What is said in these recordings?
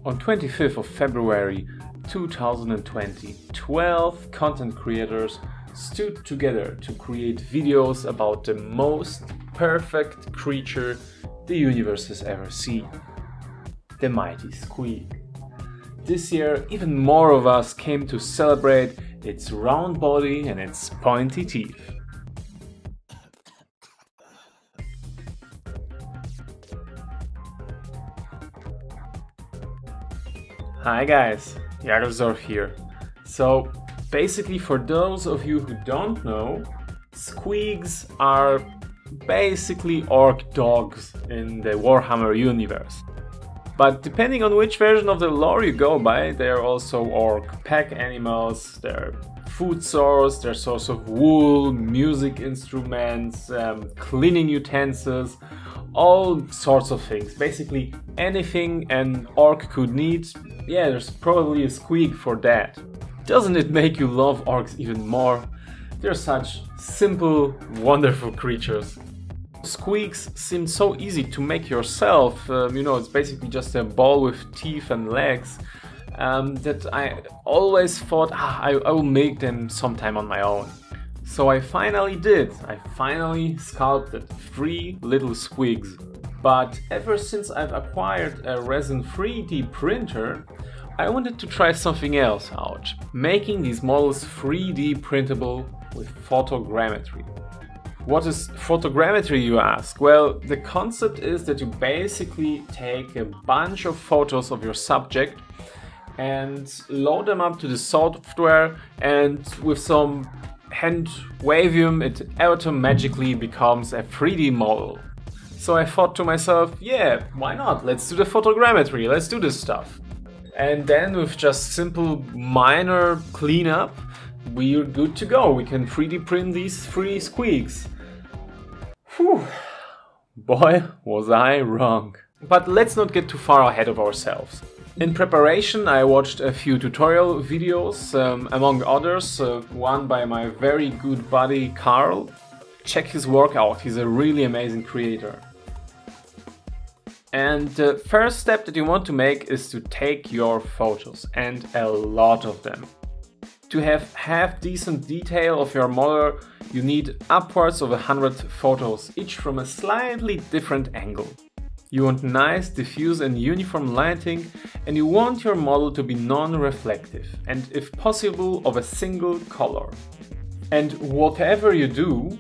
On 25th of February 2020, 12 content creators stood together to create videos about the most perfect creature the universe has ever seen. The mighty Squig. This year, even more of us came to celebrate its round body and its pointy teeth. Hi guys, Jagelsdorf here. So basically, for those of you who don't know, Squigs are basically orc dogs in the Warhammer universe. But depending on which version of the lore you go by, they are also orc pack animals, they're food source, they're source of wool, music instruments, cleaning utensils, all sorts of things. Basically anything an orc could need, yeah, there's probably a Squig for that. Doesn't it make you love orcs even more? They're such simple, wonderful creatures. Squigs seem so easy to make yourself, it's basically just a ball with teeth and legs, that I always thought I will make them sometime on my own. So I finally did. I finally sculpted 3 little Squigs. But ever since I've acquired a resin 3D printer, I wanted to try something else out, making these models 3D printable with photogrammetry. What is photogrammetry, you ask? Well, the concept is that you basically take a bunch of photos of your subject and load them up to the software, and with some hand wavium it automatically becomes a 3D model. So I thought to myself, yeah, why not? Let's do the photogrammetry, let's do this stuff. And then with just simple minor cleanup, we're good to go. We can 3D print these 3 Squigs. Whew. Boy, was I wrong. But let's not get too far ahead of ourselves. In preparation, I watched a few tutorial videos, among others, one by my very good buddy Carl. Check his work out, he's a really amazing creator. And the first step that you want to make is to take your photos, and a lot of them. To have half decent detail of your model, you need upwards of 100 photos, each from a slightly different angle. You want nice, diffuse and uniform lighting, and you want your model to be non-reflective, and if possible of a single color. And whatever you do,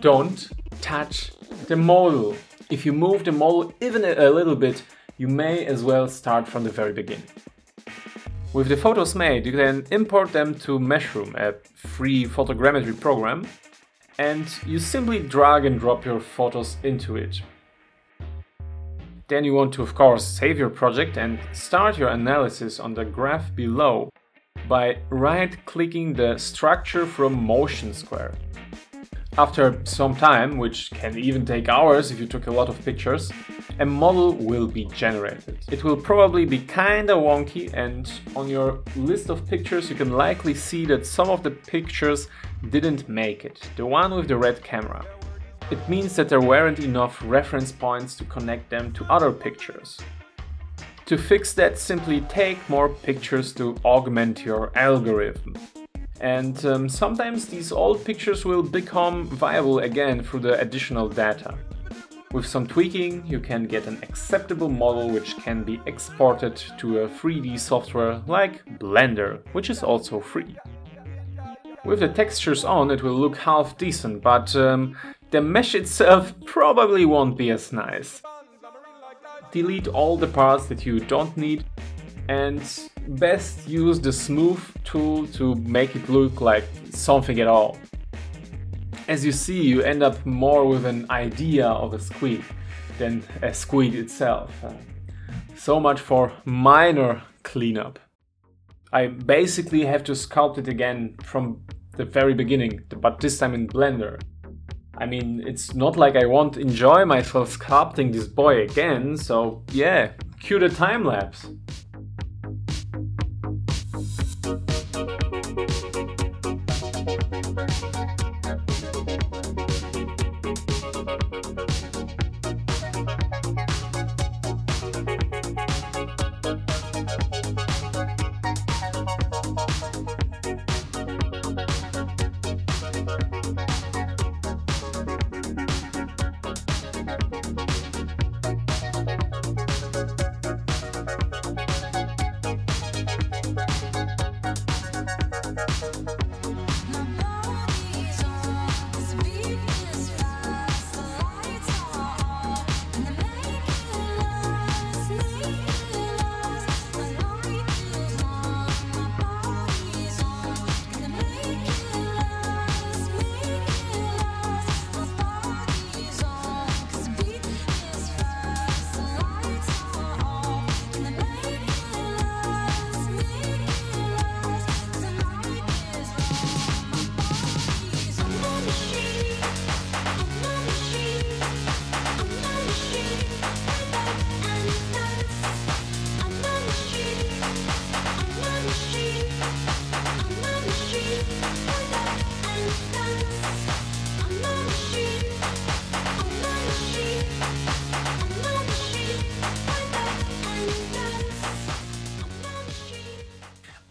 don't touch the model. If you move the model even a little bit, you may as well start from the very beginning. With the photos made, you can import them to Meshroom, a free photogrammetry program, and you simply drag and drop your photos into it. Then you want to, of course, save your project and start your analysis on the graph below by right-clicking the structure from Motion Square. After some time, which can even take hours if you took a lot of pictures, a model will be generated. It will probably be kinda wonky, and on your list of pictures you can likely see that some of the pictures didn't make it, the one with the red camera. It means that there weren't enough reference points to connect them to other pictures. To fix that, simply take more pictures to augment your algorithm. And sometimes these old pictures will become viable again through the additional data. With some tweaking, you can get an acceptable model which can be exported to a 3D software like Blender, which is also free. With the textures on, it will look half decent, but the mesh itself probably won't be as nice. Delete all the parts that you don't need, and best use the smooth tool to make it look like something at all. As you see, you end up more with an idea of a Squig than a Squig itself. So much for minor cleanup. I basically have to sculpt it again from the very beginning, but this time in Blender. I mean, it's not like I won't enjoy myself sculpting this boy again, so yeah, cue the time lapse.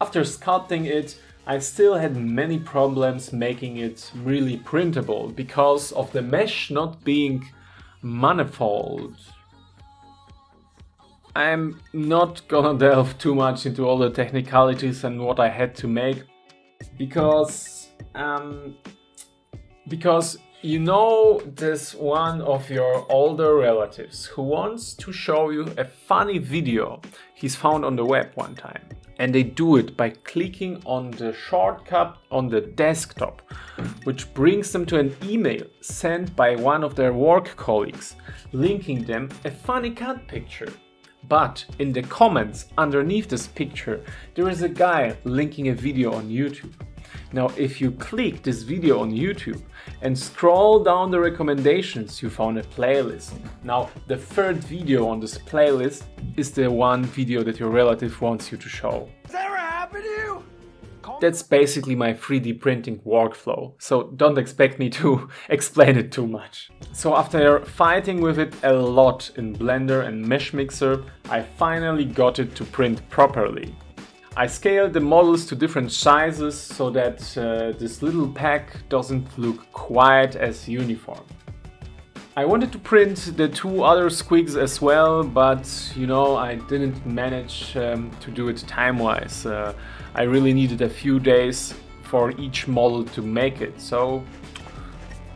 After sculpting it, I still had many problems making it really printable because of the mesh not being manifold. I'm not gonna delve too much into all the technicalities and what I had to make because you know there's one of your older relatives who wants to show you a funny video he's found on the web one time. And they do it by clicking on the shortcut on the desktop, which brings them to an email sent by one of their work colleagues, linking them a funny cat picture. But in the comments underneath this picture, there is a guy linking a video on YouTube. Now, if you click this video on YouTube and scroll down the recommendations, you found a playlist. Now, the third video on this playlist is the one video that your relative wants you to show. Has that ever happened to you? That's basically my 3D printing workflow, so don't expect me to explain it too much. So after fighting with it a lot in Blender and Mesh Mixer, I finally got it to print properly. I scaled the models to different sizes so that this little pack doesn't look quite as uniform. I wanted to print the two other Squigs as well, but you know, I didn't manage to do it time-wise. I really needed a few days for each model to make it, so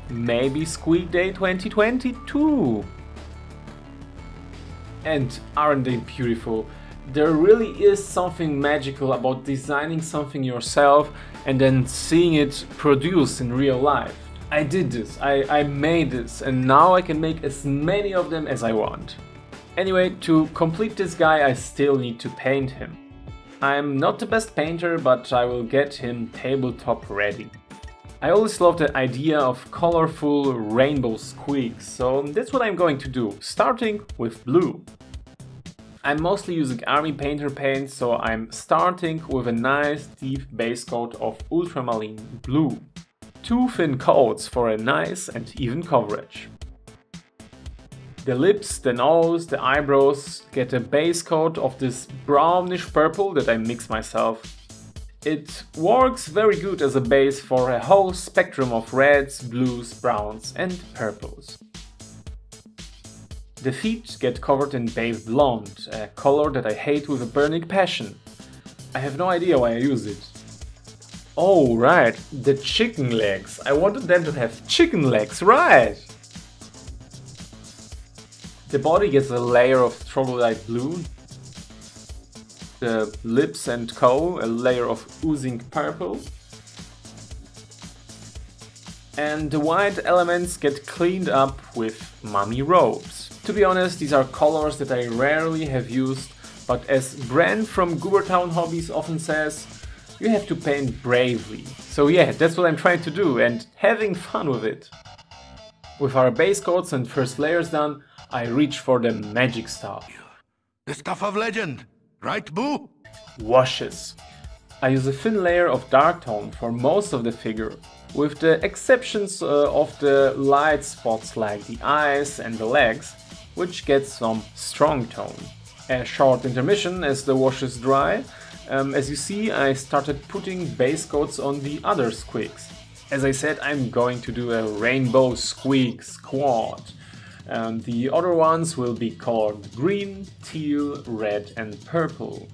maybe Squigday 2022. And aren't they beautiful? There really is something magical about designing something yourself and then seeing it produced in real life. I did this, I made this, and now I can make as many of them as I want. Anyway, to complete this guy I still need to paint him. I'm not the best painter, but I will get him tabletop ready. I always loved the idea of colorful rainbow squigs, so that's what I'm going to do, starting with blue. I'm mostly using army painter paint, so I'm starting with a nice deep base coat of ultramarine blue. 2 thin coats for a nice and even coverage. The lips, the nose, the eyebrows get a base coat of this brownish purple that I mix myself. It works very good as a base for a whole spectrum of reds, blues, browns and purples. The feet get covered in beige blonde, a color that I hate with a burning passion. I have no idea why I use it. Oh right, the chicken legs. I wanted them to have chicken legs, right! The body gets a layer of troglodyte blue. The lips and coat, a layer of oozing purple. And the white elements get cleaned up with mummy robes. To be honest, these are colors that I rarely have used, but as Brent from Goobertown Hobbies often says, you have to paint bravely. So yeah, that's what I'm trying to do and having fun with it. With our base coats and first layers done, I reach for the magic stuff. The stuff of legend, right, Boo? Washes. I use a thin layer of dark tone for most of the figure, with the exceptions of the light spots like the eyes and the legs, which gets some strong tone. A short intermission as the washes dry. As you see, I started putting base coats on the other Squigs. As I said, I'm going to do a rainbow Squig squad. The other ones will be colored green, teal, red and purple.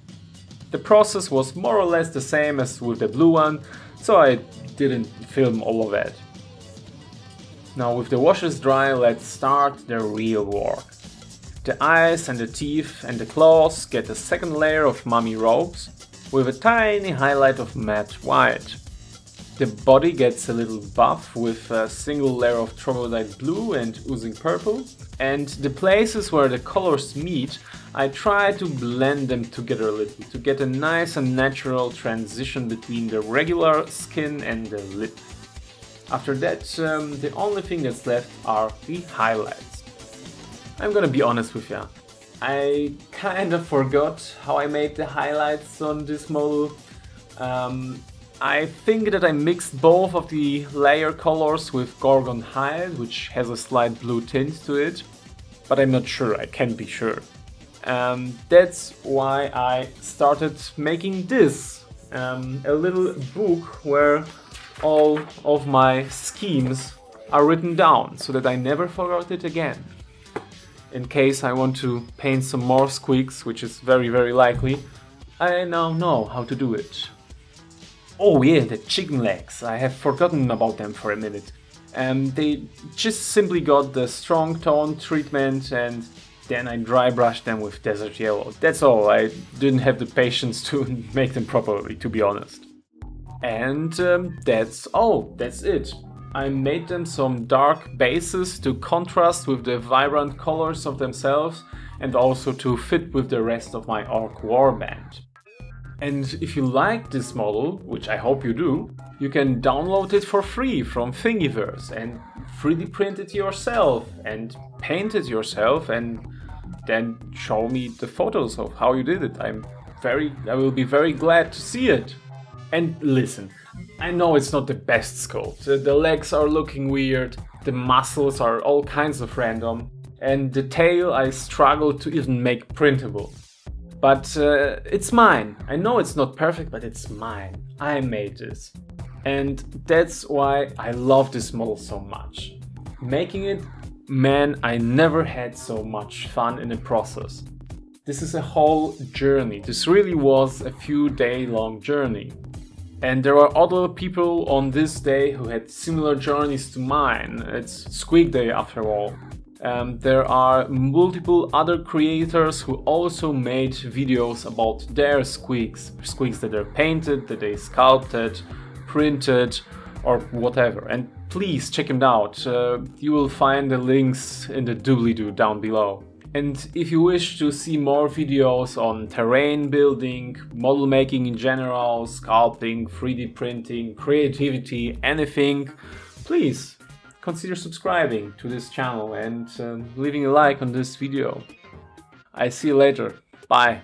The process was more or less the same as with the blue one, so I didn't film all of it. Now with the washes dry, let's start the real work. The eyes and the teeth and the claws get a second layer of mummy robes with a tiny highlight of matte white. The body gets a little buff with a single layer of troglodyte blue and oozing purple, and the places where the colors meet, I try to blend them together a little to get a nice and natural transition between the regular skin and the lip. After that, the only thing that's left are the highlights. I'm gonna be honest with ya, I kinda forgot how I made the highlights on this model. I think that I mixed both of the layer colors with Gorgon Hide, which has a slight blue tint to it, but I'm not sure, I can't be sure. That's why I started making this. a little book where all of my schemes are written down so that I never forgot it again. In case I want to paint some more squigs, which is very, very likely, I now know how to do it. Oh yeah, the chicken legs. I have forgotten about them for a minute. They just simply got the strong tone treatment and then I dry brushed them with desert yellow. That's all. I didn't have the patience to make them properly, to be honest. And that's all. That's it. I made them some dark bases to contrast with the vibrant colors of themselves and also to fit with the rest of my orc warband. And if you like this model, which I hope you do, you can download it for free from Thingiverse and 3D print it yourself and paint it yourself and then show me the photos of how you did it. I will be very glad to see it. And listen, I know it's not the best sculpt. The legs are looking weird, the muscles are all kinds of random, and the tail I struggle to even make printable. But it's mine. I know it's not perfect, but it's mine. I made this. And that's why I love this model so much. Making it, man, I never had so much fun in the process. This is a whole journey. This really was a few day long journey. And there are other people on this day who had similar journeys to mine. It's Squigday after all. There are multiple other creators who also made videos about their squigs. Squigs that are painted, that they sculpted, printed, or whatever. And please check them out. You will find the links in the doobly-doo down below. And if you wish to see more videos on terrain building, model making in general, sculpting, 3D printing, creativity, anything, please consider subscribing to this channel and leaving a like on this video. I see you later. Bye.